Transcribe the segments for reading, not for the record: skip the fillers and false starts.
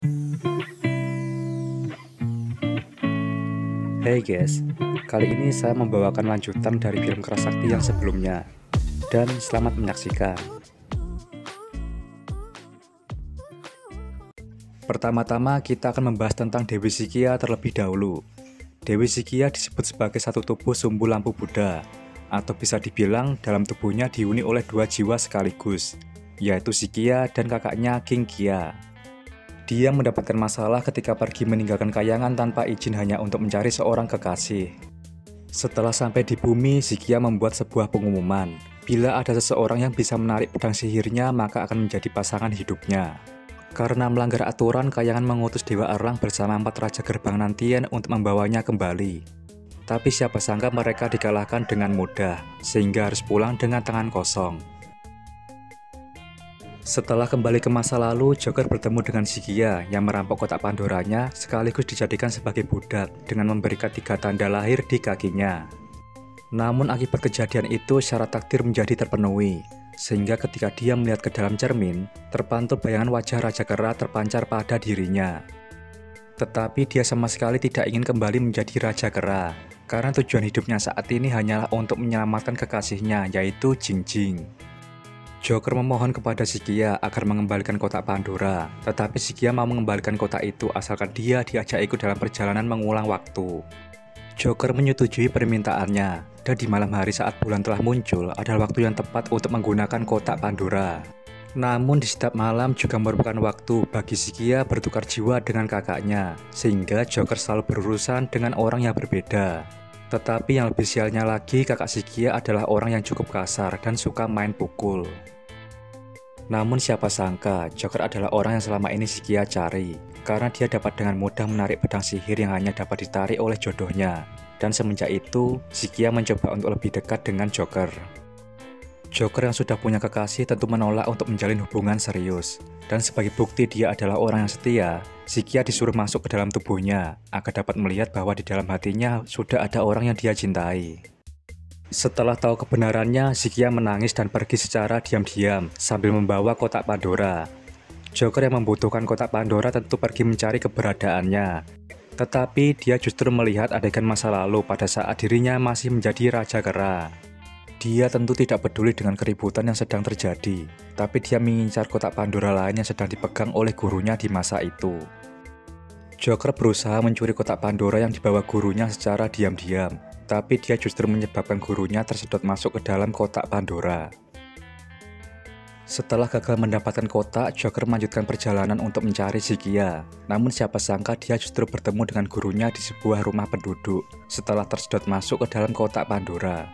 Hey guys, kali ini saya membawakan lanjutan dari film Kerasakti yang sebelumnya. Dan selamat menyaksikan. Pertama-tama kita akan membahas tentang Dewi Sikia terlebih dahulu. Dewi Sikia disebut sebagai satu tubuh sumbu lampu Buddha, atau bisa dibilang dalam tubuhnya dihuni oleh dua jiwa sekaligus, yaitu Sikia dan kakaknya King Kia. Dia mendapatkan masalah ketika pergi meninggalkan kayangan tanpa izin hanya untuk mencari seorang kekasih. Setelah sampai di bumi, Sikia membuat sebuah pengumuman. Bila ada seseorang yang bisa menarik pedang sihirnya, maka akan menjadi pasangan hidupnya. Karena melanggar aturan, kayangan mengutus Dewa Erlang bersama 4 Raja Gerbang Nantian untuk membawanya kembali. Tapi siapa sangka mereka dikalahkan dengan mudah, sehingga harus pulang dengan tangan kosong. Setelah kembali ke masa lalu, Joker bertemu dengan Sikia yang merampok kotak Pandoranya sekaligus dijadikan sebagai budak dengan memberikan 3 tanda lahir di kakinya. Namun akibat kejadian itu syarat takdir menjadi terpenuhi, sehingga ketika dia melihat ke dalam cermin, terpantul bayangan wajah Raja Kera terpancar pada dirinya. Tetapi dia sama sekali tidak ingin kembali menjadi Raja Kera, karena tujuan hidupnya saat ini hanyalah untuk menyelamatkan kekasihnya, yaitu Jingjing. Joker memohon kepada Sikia agar mengembalikan kotak Pandora, tetapi Sikia mau mengembalikan kotak itu asalkan dia diajak ikut dalam perjalanan mengulang waktu. Joker menyetujui permintaannya, dan di malam hari saat bulan telah muncul adalah waktu yang tepat untuk menggunakan kotak Pandora. Namun di setiap malam juga merupakan waktu bagi Sikia bertukar jiwa dengan kakaknya, sehingga Joker selalu berurusan dengan orang yang berbeda. Tetapi yang lebih sialnya lagi, kakak Sikia adalah orang yang cukup kasar dan suka main pukul. Namun siapa sangka, Joker adalah orang yang selama ini Sikia cari, karena dia dapat dengan mudah menarik pedang sihir yang hanya dapat ditarik oleh jodohnya. Dan semenjak itu, Sikia mencoba untuk lebih dekat dengan Joker. Joker yang sudah punya kekasih tentu menolak untuk menjalin hubungan serius. Dan sebagai bukti dia adalah orang yang setia, Sikia disuruh masuk ke dalam tubuhnya agar dapat melihat bahwa di dalam hatinya sudah ada orang yang dia cintai. Setelah tahu kebenarannya, Sikia menangis dan pergi secara diam-diam sambil membawa kotak Pandora. Joker yang membutuhkan kotak Pandora tentu pergi mencari keberadaannya. Tetapi dia justru melihat adegan masa lalu pada saat dirinya masih menjadi Raja Kera. Dia tentu tidak peduli dengan keributan yang sedang terjadi, tapi dia mengincar kotak Pandora lain yang sedang dipegang oleh gurunya di masa itu. Joker berusaha mencuri kotak Pandora yang dibawa gurunya secara diam-diam, tapi dia justru menyebabkan gurunya tersedot masuk ke dalam kotak Pandora. Setelah gagal mendapatkan kotak, Joker melanjutkan perjalanan untuk mencari Sikia. Namun siapa sangka dia justru bertemu dengan gurunya di sebuah rumah penduduk setelah tersedot masuk ke dalam kotak Pandora.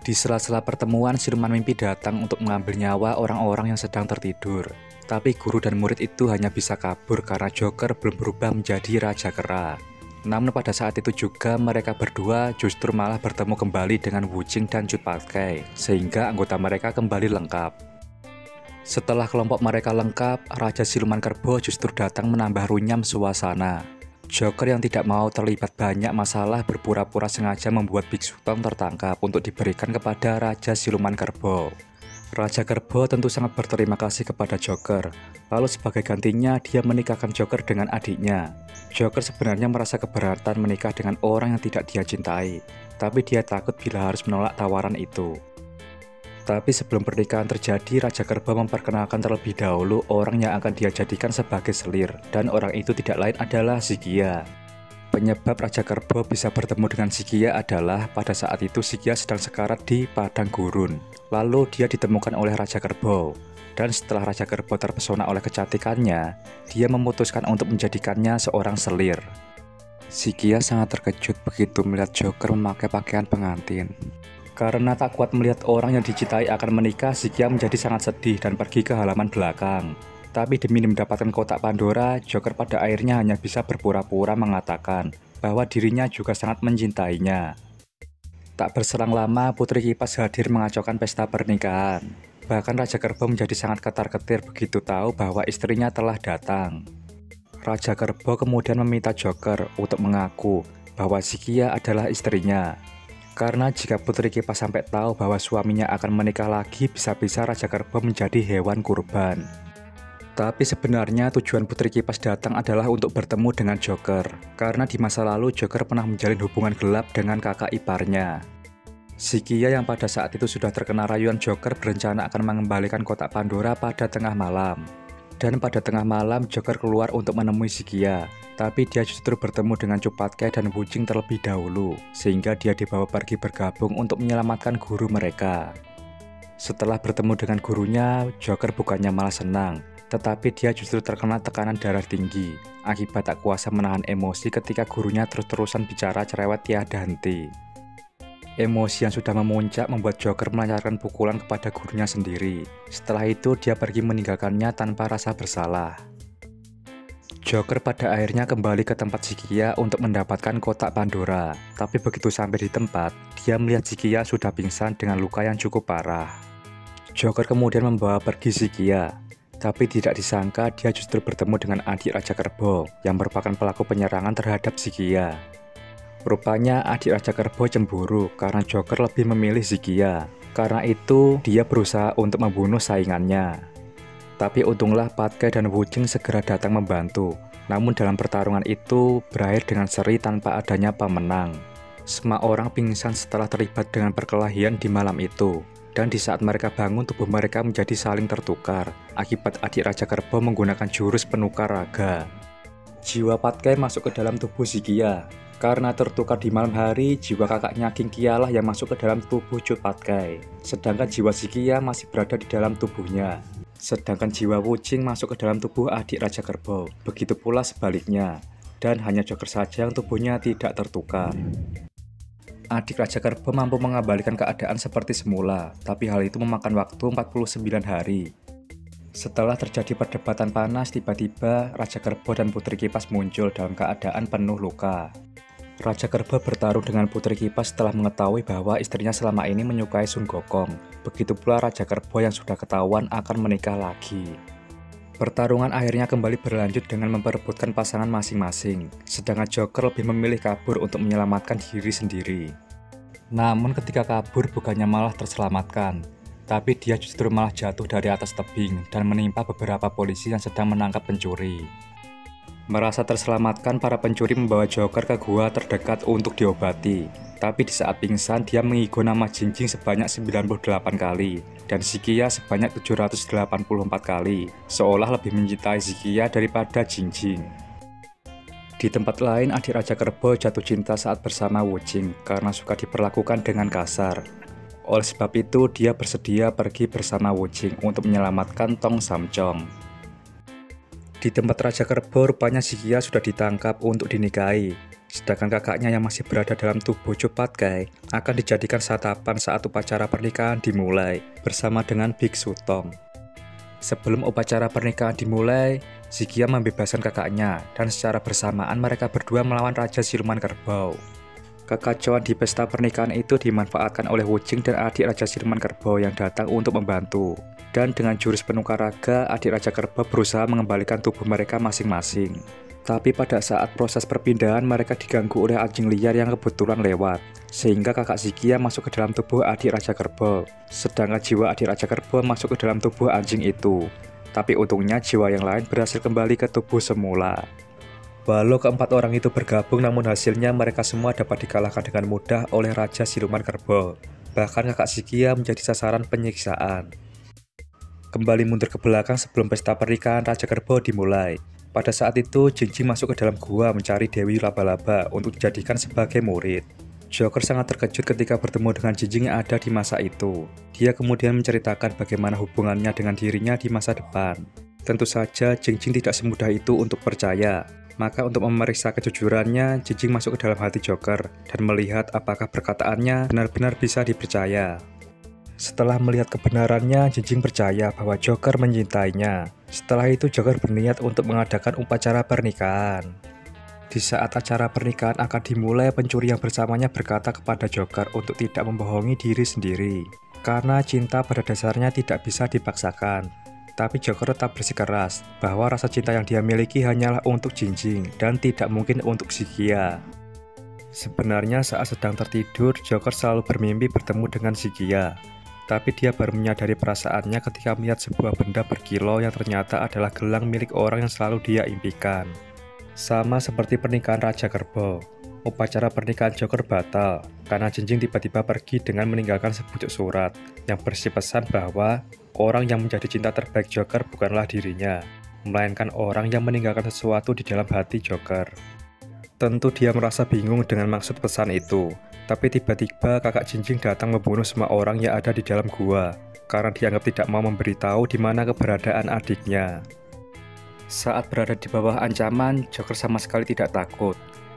Di sela-sela pertemuan, siluman mimpi datang untuk mengambil nyawa orang-orang yang sedang tertidur. Tapi guru dan murid itu hanya bisa kabur karena Joker belum berubah menjadi Raja Kera. Namun pada saat itu juga mereka berdua justru malah bertemu kembali dengan Wu Jing dan Cut Patkai, sehingga anggota mereka kembali lengkap. Setelah kelompok mereka lengkap, Raja Siluman Kerbau justru datang menambah runyam suasana. Joker yang tidak mau terlibat banyak masalah berpura-pura sengaja membuat Biksu Tong tertangkap untuk diberikan kepada Raja Siluman Kerbau. Raja Kerbau tentu sangat berterima kasih kepada Joker. Lalu sebagai gantinya dia menikahkan Joker dengan adiknya. Joker sebenarnya merasa keberatan menikah dengan orang yang tidak dia cintai, tapi dia takut bila harus menolak tawaran itu. Tapi sebelum pernikahan terjadi, Raja Kerbau memperkenalkan terlebih dahulu orang yang akan dia jadikan sebagai selir, dan orang itu tidak lain adalah Sikia. Penyebab Raja Kerbau bisa bertemu dengan Sikia adalah pada saat itu Sikia sedang sekarat di padang gurun. Lalu dia ditemukan oleh Raja Kerbau, dan setelah Raja Kerbau terpesona oleh kecantikannya, dia memutuskan untuk menjadikannya seorang selir. Sikia sangat terkejut begitu melihat Joker memakai pakaian pengantin. Karena tak kuat melihat orang yang dicintai akan menikah, Sikia menjadi sangat sedih dan pergi ke halaman belakang. Tapi demi mendapatkan kotak Pandora, Joker pada akhirnya hanya bisa berpura-pura mengatakan bahwa dirinya juga sangat mencintainya. Tak berselang lama, Putri Kipas hadir mengacaukan pesta pernikahan. Bahkan Raja Kerbau menjadi sangat ketar-ketir begitu tahu bahwa istrinya telah datang. Raja Kerbau kemudian meminta Joker untuk mengaku bahwa Sikia adalah istrinya. Karena jika Putri Kipas sampai tahu bahwa suaminya akan menikah lagi, bisa-bisa Raja Kerbau menjadi hewan kurban. Tapi sebenarnya tujuan Putri Kipas datang adalah untuk bertemu dengan Joker, karena di masa lalu Joker pernah menjalin hubungan gelap dengan kakak iparnya. Shikiya yang pada saat itu sudah terkena rayuan Joker berencana akan mengembalikan kotak Pandora pada tengah malam. Dan pada tengah malam Joker keluar untuk menemui Shikiya, tapi dia justru bertemu dengan Cupatke dan Wuching terlebih dahulu, sehingga dia dibawa pergi bergabung untuk menyelamatkan guru mereka. Setelah bertemu dengan gurunya, Joker bukannya malah senang, tetapi dia justru terkena tekanan darah tinggi akibat tak kuasa menahan emosi ketika gurunya terus-terusan bicara cerewet tiada henti. Emosi yang sudah memuncak membuat Joker melancarkan pukulan kepada gurunya sendiri. Setelah itu dia pergi meninggalkannya tanpa rasa bersalah. Joker pada akhirnya kembali ke tempat Shikiya untuk mendapatkan kotak Pandora. Tapi begitu sampai di tempat, dia melihat Shikiya sudah pingsan dengan luka yang cukup parah. Joker kemudian membawa pergi Shikiya. Tapi tidak disangka dia justru bertemu dengan adik Raja Kerbau yang merupakan pelaku penyerangan terhadap Shikiya. Rupanya adik Raja Kerbau cemburu karena Joker lebih memilih Shikiya. Karena itu dia berusaha untuk membunuh saingannya. Tapi untunglah Patke dan Wuching segera datang membantu. Namun dalam pertarungan itu berakhir dengan seri tanpa adanya pemenang. Semua orang pingsan setelah terlibat dengan perkelahian di malam itu. Dan di saat mereka bangun, tubuh mereka menjadi saling tertukar akibat adik Raja Kerbau menggunakan jurus penukar raga. Jiwa Patke masuk ke dalam tubuh Shikiya. Karena tertukar di malam hari, jiwa kakaknya Ginkia lah yang masuk ke dalam tubuh Cupatke. Sedangkan jiwa Shikiya masih berada di dalam tubuhnya. Sedangkan jiwa Wuching masuk ke dalam tubuh adik Raja Kerbau. Begitu pula sebaliknya. Dan hanya Joker saja yang tubuhnya tidak tertukar. Adik Raja Kerbau mampu mengembalikan keadaan seperti semula, tapi hal itu memakan waktu 49 hari. Setelah terjadi perdebatan panas, tiba-tiba Raja Kerbau dan Putri Kipas muncul dalam keadaan penuh luka. Raja Kerbau bertarung dengan Putri Kipas setelah mengetahui bahwa istrinya selama ini menyukai Sun Gokong. Begitu pula Raja Kerbau yang sudah ketahuan akan menikah lagi. Pertarungan akhirnya kembali berlanjut dengan memperebutkan pasangan masing-masing, sedangkan Joker lebih memilih kabur untuk menyelamatkan diri sendiri. Namun ketika kabur bukannya malah terselamatkan, tapi dia justru malah jatuh dari atas tebing dan menimpa beberapa polisi yang sedang menangkap pencuri. Merasa terselamatkan, para pencuri membawa Joker ke gua terdekat untuk diobati. Tapi di saat pingsan, dia mengigo nama Jingjing sebanyak 98 kali dan Shikiya sebanyak 784 kali, seolah lebih mencintai Shikiya daripada Jingjing. Di tempat lain, adik Raja Kerbau jatuh cinta saat bersama Wuching karena suka diperlakukan dengan kasar. Oleh sebab itu, dia bersedia pergi bersama Wuching untuk menyelamatkan Tong Samchong. Di tempat Raja Kerbau, rupanya Shikiya sudah ditangkap untuk dinikahi. Sedangkan kakaknya yang masih berada dalam tubuh Cupatke akan dijadikan santapan saat upacara pernikahan dimulai bersama dengan Biksu Tong. Sebelum upacara pernikahan dimulai, Shikiya membebaskan kakaknya dan secara bersamaan mereka berdua melawan Raja Siluman Kerbau. Kekacauan di pesta pernikahan itu dimanfaatkan oleh Wuching dan adik Raja Siluman Kerbau yang datang untuk membantu. Dan dengan jurus penukar raga, adik Raja Kerbau berusaha mengembalikan tubuh mereka masing-masing. Tapi pada saat proses perpindahan mereka diganggu oleh anjing liar yang kebetulan lewat, sehingga kakak Shikiya masuk ke dalam tubuh adik Raja Kerbau, sedangkan jiwa adik Raja Kerbau masuk ke dalam tubuh anjing itu. Tapi untungnya jiwa yang lain berhasil kembali ke tubuh semula. Walau keempat orang itu bergabung, namun hasilnya mereka semua dapat dikalahkan dengan mudah oleh Raja Siluman Kerbau. Bahkan kakak Shikiya menjadi sasaran penyiksaan. Kembali mundur ke belakang sebelum pesta pernikahan Raja Kerbau dimulai. Pada saat itu, Jingjing masuk ke dalam gua mencari Dewi Laba-Laba untuk dijadikan sebagai murid. Joker sangat terkejut ketika bertemu dengan Jingjing yang ada di masa itu. Dia kemudian menceritakan bagaimana hubungannya dengan dirinya di masa depan. Tentu saja, Jingjing tidak semudah itu untuk percaya. Maka untuk memeriksa kejujurannya, Jingjing masuk ke dalam hati Joker dan melihat apakah perkataannya benar-benar bisa dipercaya. Setelah melihat kebenarannya, Jingjing percaya bahwa Joker mencintainya. Setelah itu Joker berniat untuk mengadakan upacara pernikahan. Di saat acara pernikahan akan dimulai, pencuri yang bersamanya berkata kepada Joker untuk tidak membohongi diri sendiri. Karena cinta pada dasarnya tidak bisa dipaksakan. Tapi Joker tetap bersikeras bahwa rasa cinta yang dia miliki hanyalah untuk Jingjing dan tidak mungkin untuk Shikiya. Sebenarnya saat sedang tertidur, Joker selalu bermimpi bertemu dengan Shikiya. Tapi dia baru menyadari perasaannya ketika melihat sebuah benda berkilau yang ternyata adalah gelang milik orang yang selalu dia impikan. Sama seperti pernikahan Raja Kerbau, upacara pernikahan Joker batal karena Jinjing tiba-tiba pergi dengan meninggalkan sebuah surat yang berisi pesan bahwa orang yang menjadi cinta terbaik Joker bukanlah dirinya, melainkan orang yang meninggalkan sesuatu di dalam hati Joker. Tentu dia merasa bingung dengan maksud pesan itu, tapi tiba-tiba kakak Jinjing datang membunuh semua orang yang ada di dalam gua karena dianggap tidak mau memberitahu di mana keberadaan adiknya. Saat berada di bawah ancaman, Joker sama sekali tidak takut,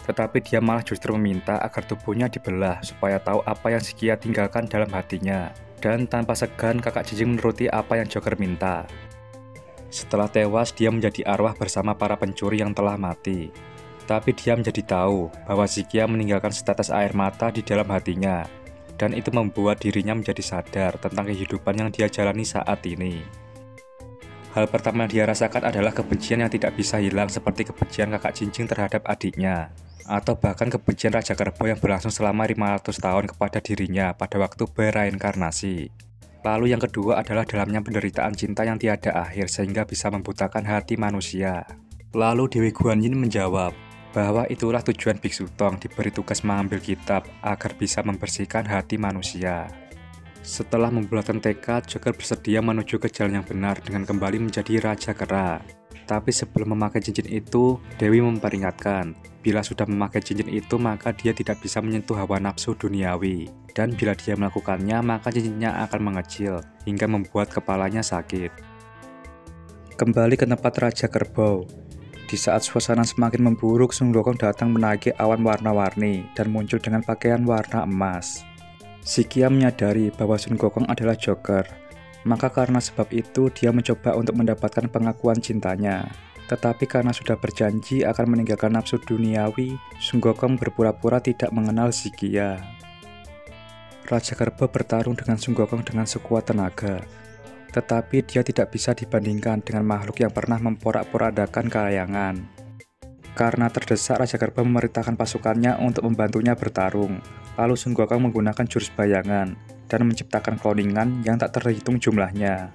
tetapi dia malah justru meminta agar tubuhnya dibelah supaya tahu apa yang Shikia tinggalkan dalam hatinya. Dan tanpa segan, kakak Jinjing menuruti apa yang Joker minta. Setelah tewas, dia menjadi arwah bersama para pencuri yang telah mati. Tapi dia menjadi tahu bahwa Shikia meninggalkan setetes air mata di dalam hatinya, dan itu membuat dirinya menjadi sadar tentang kehidupan yang dia jalani saat ini. Hal pertama yang dia rasakan adalah kebencian yang tidak bisa hilang seperti kebencian kakak Jinjing terhadap adiknya, atau bahkan kebencian Raja Kerbau yang berlangsung selama 500 tahun kepada dirinya pada waktu bereinkarnasi. Lalu yang kedua adalah dalamnya penderitaan cinta yang tiada akhir sehingga bisa membutakan hati manusia. Lalu Dewi Guanyin menjawab bahwa itulah tujuan Biksu Tong diberi tugas mengambil kitab agar bisa membersihkan hati manusia. Setelah membulatkan tekad, Joker bersedia menuju ke jalan yang benar dengan kembali menjadi Raja Kera. Tapi sebelum memakai cincin itu, Dewi memperingatkan, bila sudah memakai cincin itu maka dia tidak bisa menyentuh hawa nafsu duniawi. Dan bila dia melakukannya maka cincinnya akan mengecil, hingga membuat kepalanya sakit. Kembali ke tempat Raja Kerbau. Di saat suasana semakin memburuk, Sun Gokong datang menaiki awan warna-warni dan muncul dengan pakaian warna emas. Shikia menyadari bahwa Sun Gokong adalah Joker, maka karena sebab itu dia mencoba untuk mendapatkan pengakuan cintanya. Tetapi karena sudah berjanji akan meninggalkan nafsu duniawi, Sun Gokong berpura-pura tidak mengenal Shikia. Raja Kerbau bertarung dengan Sun Gokong dengan sekuat tenaga. Tetapi dia tidak bisa dibandingkan dengan makhluk yang pernah memporak-porandakan kayangan. Karena terdesak, Raja Kerbau memerintahkan pasukannya untuk membantunya bertarung. Lalu Sun Gokong menggunakan jurus bayangan dan menciptakan cloningan yang tak terhitung jumlahnya.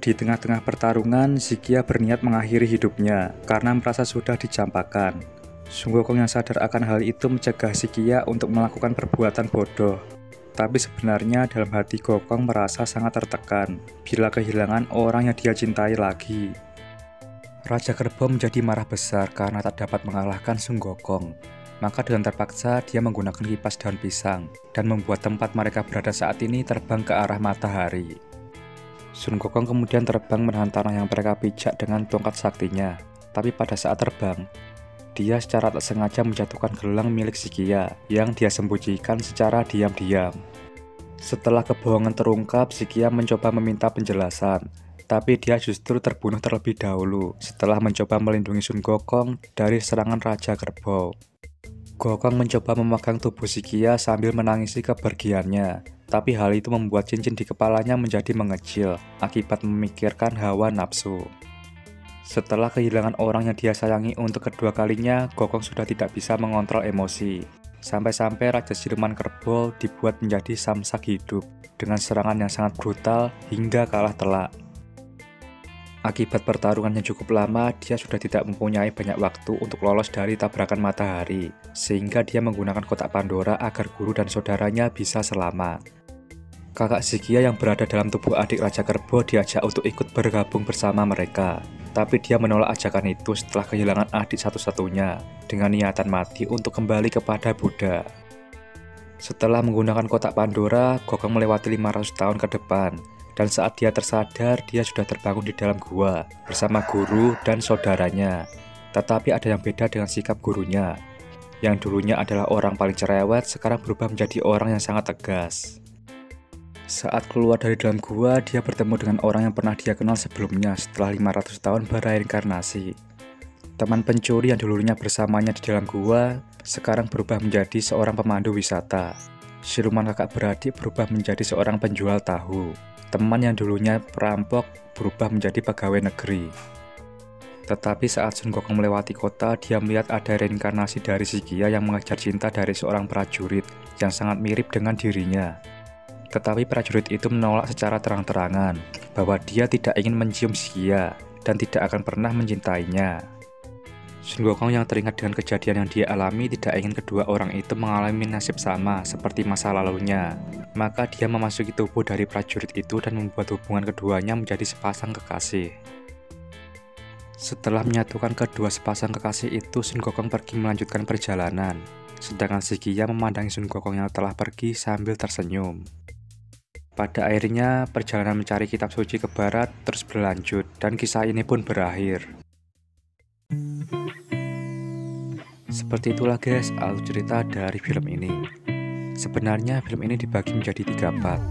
Di tengah-tengah pertarungan, Shikia berniat mengakhiri hidupnya karena merasa sudah dicampakan. Sun Gokong yang sadar akan hal itu mencegah Shikia untuk melakukan perbuatan bodoh. Tapi sebenarnya dalam hati Gokong merasa sangat tertekan bila kehilangan orang yang dia cintai lagi. Raja Kerbau menjadi marah besar karena tak dapat mengalahkan Sun Gokong. Maka dengan terpaksa dia menggunakan kipas daun pisang dan membuat tempat mereka berada saat ini terbang ke arah matahari. Sun Gokong kemudian terbang menahan tanah yang mereka pijak dengan tongkat saktinya. Tapi pada saat terbang, dia secara tak sengaja menjatuhkan gelang milik Shikia yang dia sembunyikan secara diam-diam. Setelah kebohongan terungkap, Shikia mencoba meminta penjelasan, tapi dia justru terbunuh terlebih dahulu setelah mencoba melindungi Sun Gokong dari serangan Raja Kerbau. Gokong mencoba memegang tubuh Shikia sambil menangisi kepergiannya, tapi hal itu membuat cincin di kepalanya menjadi mengecil akibat memikirkan hawa nafsu. Setelah kehilangan orang yang dia sayangi untuk kedua kalinya, Gokong sudah tidak bisa mengontrol emosi. Sampai-sampai Raja Siluman Kerbau dibuat menjadi samsak hidup dengan serangan yang sangat brutal hingga kalah telak. Akibat pertarungan yang cukup lama, dia sudah tidak mempunyai banyak waktu untuk lolos dari tabrakan matahari, sehingga dia menggunakan kotak Pandora agar guru dan saudaranya bisa selamat. Kakak Shikia yang berada dalam tubuh adik Raja Kerbau diajak untuk ikut bergabung bersama mereka. Tapi dia menolak ajakan itu setelah kehilangan adik satu-satunya dengan niatan mati untuk kembali kepada Buddha. Setelah menggunakan kotak Pandora, Gokong melewati 500 tahun ke depan. Dan saat dia tersadar, dia sudah terbangun di dalam gua bersama guru dan saudaranya. Tetapi ada yang beda dengan sikap gurunya. Yang dulunya adalah orang paling cerewet, sekarang berubah menjadi orang yang sangat tegas. Saat keluar dari dalam gua, dia bertemu dengan orang yang pernah dia kenal sebelumnya setelah 500 tahun bereinkarnasi. Teman pencuri yang dulunya bersamanya di dalam gua, sekarang berubah menjadi seorang pemandu wisata. Siluman kakak beradik berubah menjadi seorang penjual tahu. Teman yang dulunya perampok berubah menjadi pegawai negeri. Tetapi saat Sun Gokong melewati kota, dia melihat ada reinkarnasi dari Shikia yang mengejar cinta dari seorang prajurit yang sangat mirip dengan dirinya. Tetapi prajurit itu menolak secara terang-terangan bahwa dia tidak ingin mencium Shikia dan tidak akan pernah mencintainya. Sun Gokong yang teringat dengan kejadian yang dia alami tidak ingin kedua orang itu mengalami nasib sama seperti masa lalunya. Maka dia memasuki tubuh dari prajurit itu dan membuat hubungan keduanya menjadi sepasang kekasih. Setelah menyatukan kedua sepasang kekasih itu, Sun Gokong pergi melanjutkan perjalanan. Sedangkan Shikia memandangi Sun Gokong yang telah pergi sambil tersenyum. Pada akhirnya, perjalanan mencari kitab suci ke barat terus berlanjut dan kisah ini pun berakhir. Seperti itulah guys alur cerita dari film ini. Sebenarnya film ini dibagi menjadi 3 part.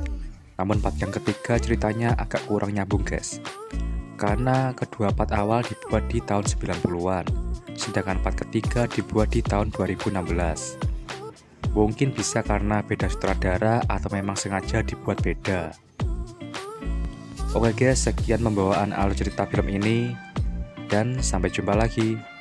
Namun part yang ketiga ceritanya agak kurang nyambung guys. Karena kedua part awal dibuat di tahun 90-an, sedangkan part ketiga dibuat di tahun 2016. Mungkin bisa karena beda sutradara atau memang sengaja dibuat beda. Oke guys, sekian pembawaan alur cerita film ini dan sampai jumpa lagi.